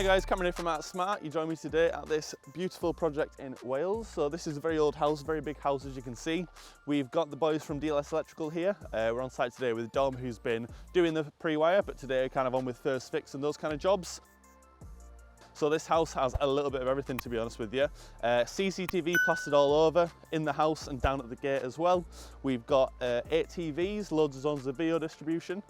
Hi guys, Cameron here from AOS Smart. You join me today at this beautiful project in Wales. So this is a very old house, very big house as you can see. We've got the boys from DLS Electrical here. We're on site today with Dom, who's been doing the pre-wire, but today kind of on with first fix and those kind of jobs. So this house has a little bit of everything, to be honest with you. CCTV plastered all over in the house and down at the gate as well. We've got 8 TVs, loads of zones of video distribution.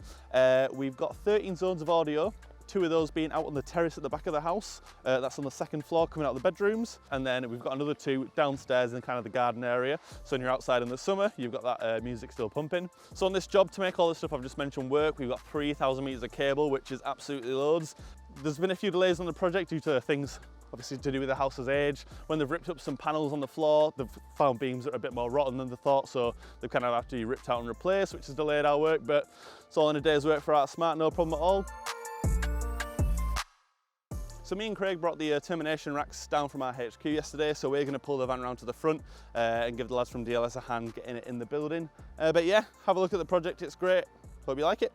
We've got 13 zones of audio. 2 of those being out on the terrace at the back of the house. That's on the second floor coming out of the bedrooms. And then we've got another 2 downstairs in kind of the garden area. So when you're outside in the summer, you've got that music still pumping. So on this job, to make all the stuff I've just mentioned work, we've got 3,000 meters of cable, which is absolutely loads. There's been a few delays on the project due to things obviously to do with the house's age. When they've ripped up some panels on the floor, they've found beams that are a bit more rotten than they thought, so they've kind of have to be ripped out and replaced, which has delayed our work, but it's all in a day's work for AOS Smart, no problem at all. So me and Craig brought the Termination racks down from our HQ yesterday, so we're going to pull the van around to the front and give the lads from DLS a hand getting it in the building. But yeah, have a look at the project, it's great. Hope you like it.